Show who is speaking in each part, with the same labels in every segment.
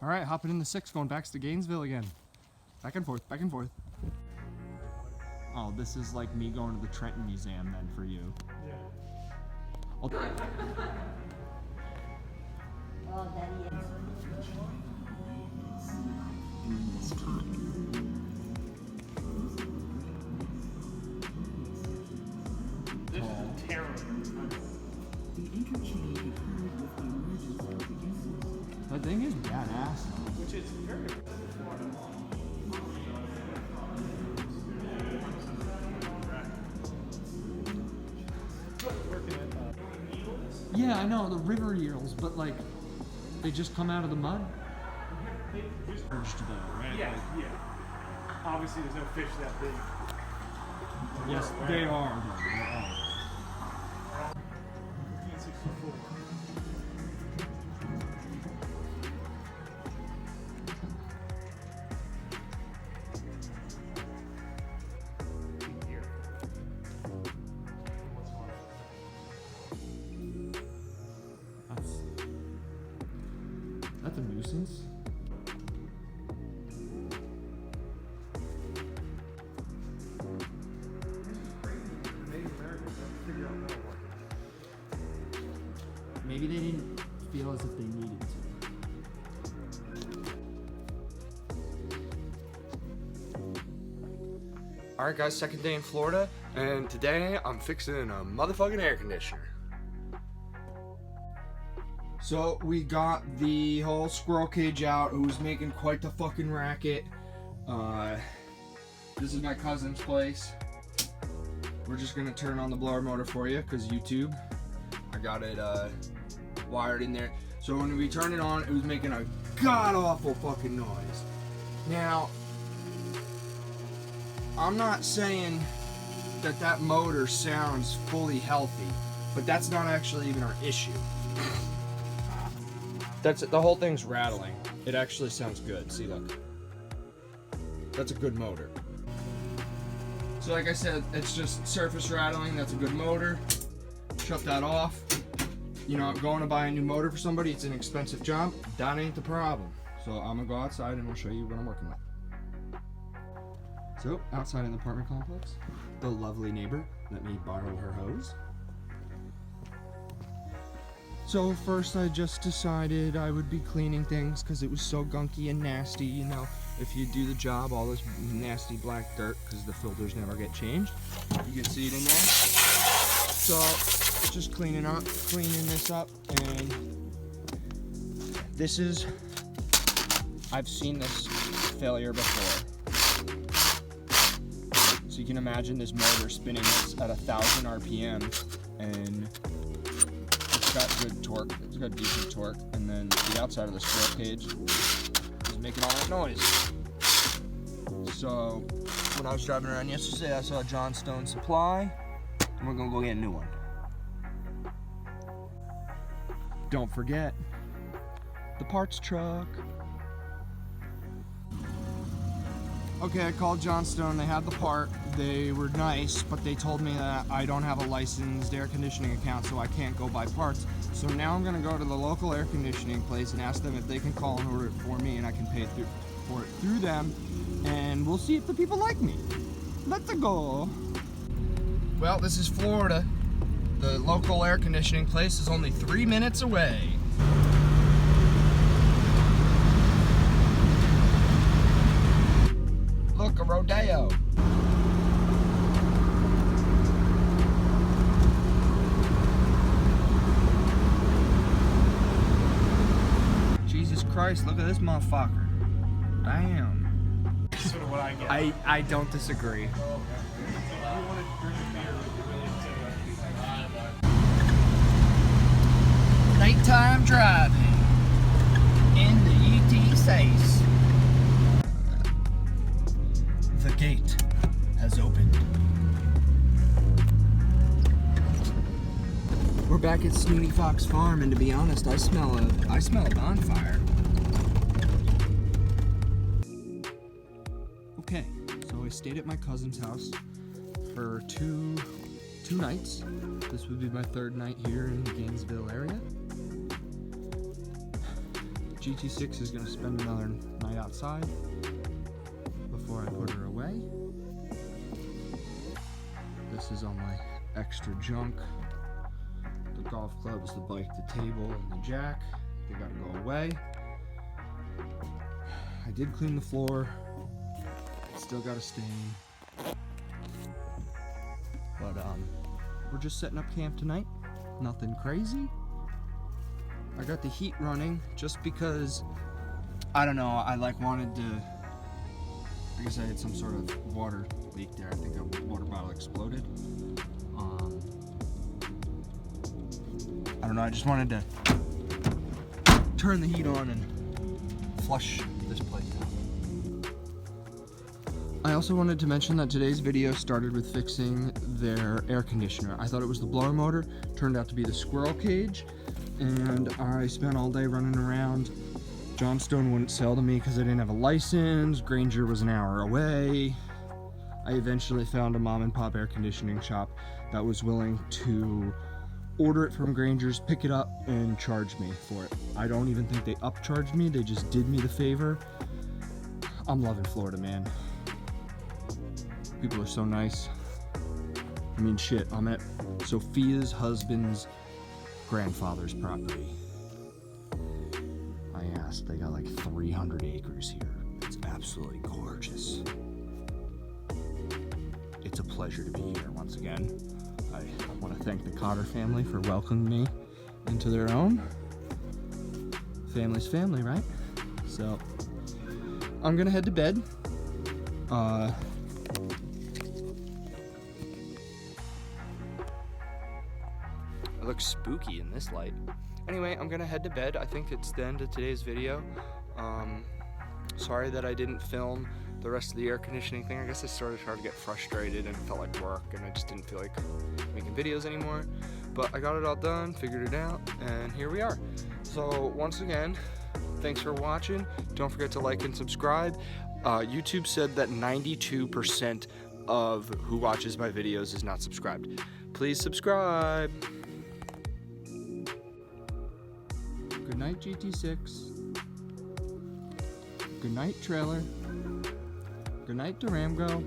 Speaker 1: All right, hopping in the 6, going back to Gainesville again. Back and forth, back and forth. Oh, this is like me going to the Trenton Museum then for you.
Speaker 2: Yeah.
Speaker 1: Oh,
Speaker 2: This is terrible.
Speaker 1: that thing is badass.
Speaker 2: Which is very
Speaker 1: Yeah, I know, the river eels, but like, they just come out of the mud? Urged though, right?
Speaker 2: Yeah, yeah. Obviously, there's no fish that big.
Speaker 1: Yes, they are. They are.
Speaker 2: 1564.
Speaker 1: That's a nuisance. Maybe they didn't feel as if they needed to.
Speaker 3: Alright guys, second day in Florida, and today I'm fixing a motherfucking air conditioner. So we got the whole squirrel cage out. It was making quite the fucking racket. This is my cousin's place. We're just gonna turn on the blower motor for you, cause YouTube. I got it wired in there. So when we turned it on, it was making a god awful fucking noise. Now, I'm not saying that that motor sounds fully healthy, but that's not actually even our issue. That's it. The whole thing's rattling. It actually sounds good. See, look. That's a good motor. So like I said, it's just surface rattling. That's a good motor. Shut that off. You know, going to buy a new motor for somebody, it's an expensive job. That ain't the problem. So I'm gonna go outside and I'll show you what I'm working with. So outside in the apartment complex, the lovely neighbor let me borrow her hose. So first I just decided I would be cleaning things because it was so gunky and nasty, you know. If you do the job, all this nasty black dirt, because the filters never get changed. You can see it in there. So just cleaning this up, and this is, I've seen this failure before. So you can imagine this motor spinning this at 1,000 RPM, and it's got good torque, it's got decent torque, and then the outside of the squirrel cage is making all that noise. So when I was driving around yesterday, I saw a Johnstone Supply, and we're gonna go get a new one. Don't forget the parts truck. Okay, I called Johnstone, they had the part, they were nice, but they told me that I don't have a licensed air conditioning account, so I can't go buy parts. So now I'm gonna go to the local air conditioning place and ask them if they can call and order it for me, and I can pay for it through them, and we'll see if the people like me. Let's go. Well, this is Florida. The local air conditioning place is only 3 minutes away. Look, a rodeo. Jesus Christ, look at this motherfucker. Damn.
Speaker 2: That's sort of what I get.
Speaker 1: I don't disagree.
Speaker 2: If you want to drink a beer, you're really into
Speaker 1: Nighttime driving in the UT States. The gate has opened. We're back at Snooty Fox Farm, and to be honest, I smell a bonfire. Okay, so I stayed at my cousin's house for two nights. This would be my third night here in the Gainesville area.
Speaker 3: GT6 is going to spend another night outside before I put her away. This is all my extra junk. The golf clubs, the bike, the table, and the jack. They gotta go away. I did clean the floor. Still got a stain. But we're just setting up camp tonight. Nothing crazy. I got the heat running just because, I don't know, I wanted to, I guess I had some sort of water leak there. I think a water bottle exploded. I don't know, I just wanted to turn the heat on and flush this place out. I also wanted to mention that today's video started with fixing their air conditioner. I thought it was the blower motor, turned out to be the squirrel cage, and I spent all day running around. Johnstone wouldn't sell to me because I didn't have a license. Granger was an hour away. I eventually found a mom and pop air conditioning shop that was willing to order it from Granger's, pick it up, and charge me for it. I don't even think they upcharged me, they just did me the favor. I'm loving Florida, man. People are so nice. I mean, shit, I'm at Sophia's husband's grandfather's property. I asked, they got like 300 acres here. It's absolutely gorgeous. It's a pleasure to be here once again. I want to thank the Cotter family for welcoming me into their own. Family's family, right? So, I'm gonna head to bed. I look spooky in this light. Anyway, I'm gonna head to bed. I think it's the end of today's video. Sorry that I didn't film the rest of the air conditioning thing. I guess I started to get frustrated and it felt like work and I just didn't feel like making videos anymore. But I got it all done, figured it out, and here we are. So once again, thanks for watching. Don't forget to like and subscribe. YouTube said that 92% of who watches my videos is not subscribed. Please subscribe. Good night, GT6. Good night, trailer. Good night, Durango.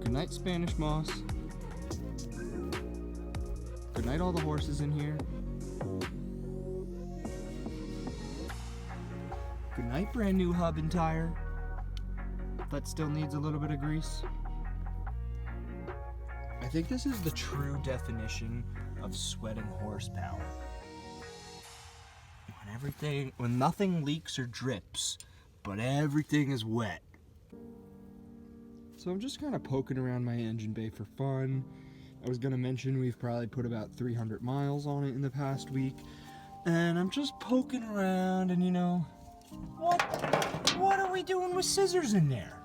Speaker 3: Good night, Spanish moss. Good night, all the horses in here. Good night, brand new hub and tire. That still needs a little bit of grease. I think this is the true definition of sweating horsepower. When nothing leaks or drips, but everything is wet. So I'm just kind of poking around my engine bay for fun. I was gonna mention we've probably put about 300 miles on it in the past week. And I'm just poking around and what are we doing with scissors in there?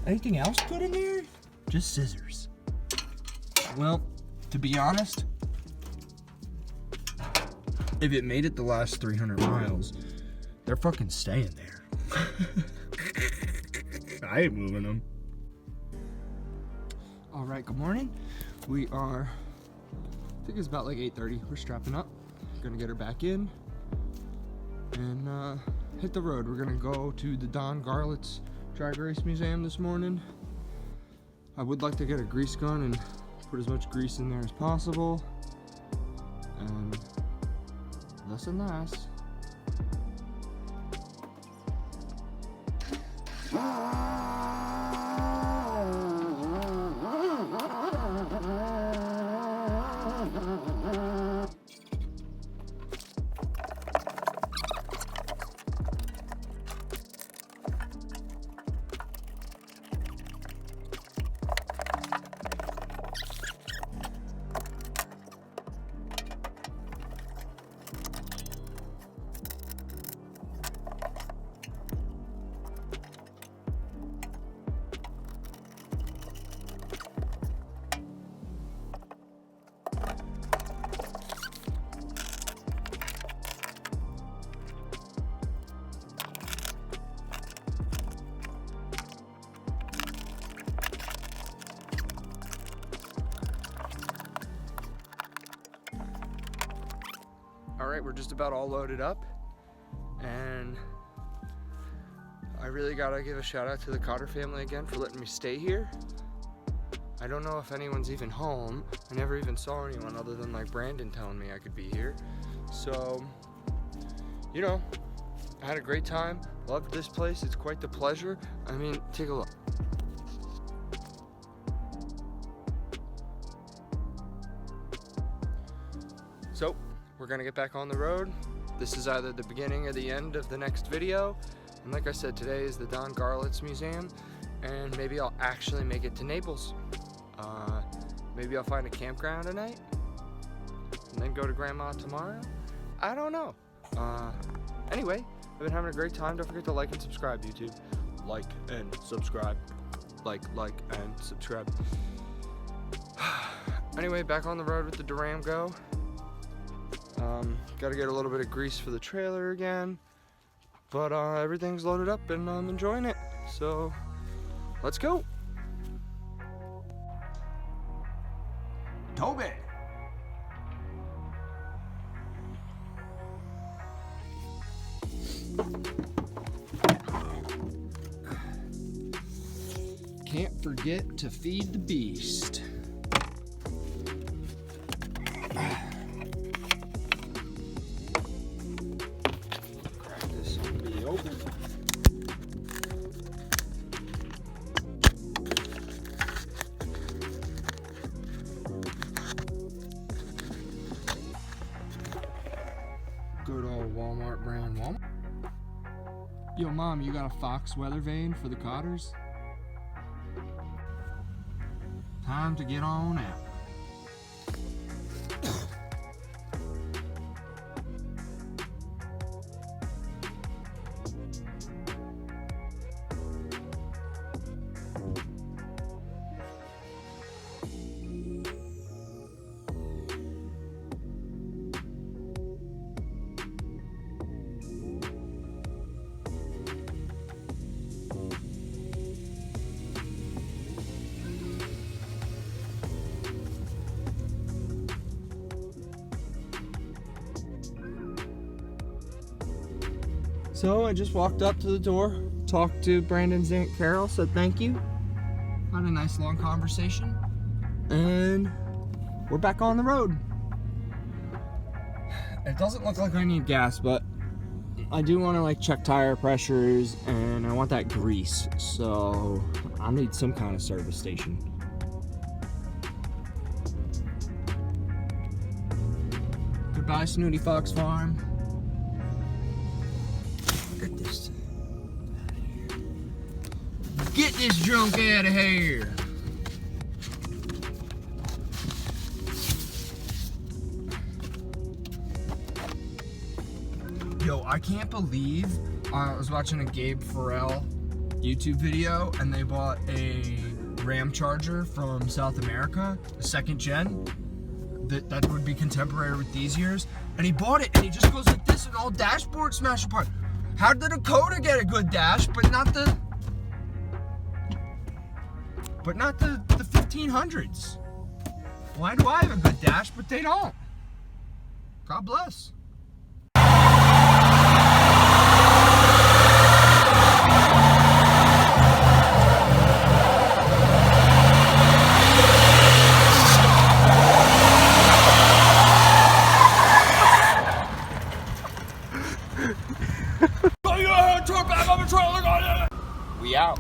Speaker 3: Anything else put in there? Just scissors. Well, to be honest, if it made it the last 300 miles, they're fucking staying there. I ain't moving them. All right, good morning. We are, I think it's about like 8:30. We're strapping up. Gonna get her back in and hit the road. We're gonna go to the Don Garlitz Drag Race Museum this morning. I would like to get a grease gun and put as much grease in there as possible. And less and less. All right, we're just about all loaded up, and I really gotta give a shout out to the Cotter family again for letting me stay here. I don't know if anyone's even home. I never even saw anyone other than like Brandon telling me I could be here. So, you know, I had a great time. Loved this place. It's quite the pleasure. I mean, take a look. So, we're gonna get back on the road. This is either the beginning or the end of the next video. And like I said, today is the Don Garlitz Museum, and maybe I'll actually make it to Naples. Maybe I'll find a campground tonight, and then go to Grandma tomorrow. I don't know. Anyway, I've been having a great time. Don't forget to like and subscribe, YouTube. Like and subscribe. Like and subscribe. Anyway, back on the road with the Drago. Gotta get a little bit of grease for the trailer again. But everything's loaded up and I'm enjoying it. So, let's go. Toby! Can't forget to feed the beast. Crack this be open. Good old Walmart brand Walmart. Yo, Mom, you got a Hvac weather vane for the Cotters? Time to get on out. So I just walked up to the door, talked to Brandon's Aunt Carol, said thank you. Had a nice long conversation, and we're back on the road. It doesn't look like I need gas, but I do want to like check tire pressures, and I want that grease, so I'll need some kind of service station. Goodbye, Snooty Fox Farm. Get this junk out of here. Yo, I can't believe I was watching a Gabe Farrell YouTube video and they bought a Ram Charger from South America, a second gen, that would be contemporary with these years. And he bought it and he just goes like this and all dashboard smash apart. How did the Dakota get a good dash, but not the 1500s? Why do I have a good dash, but they don't? God bless. We out.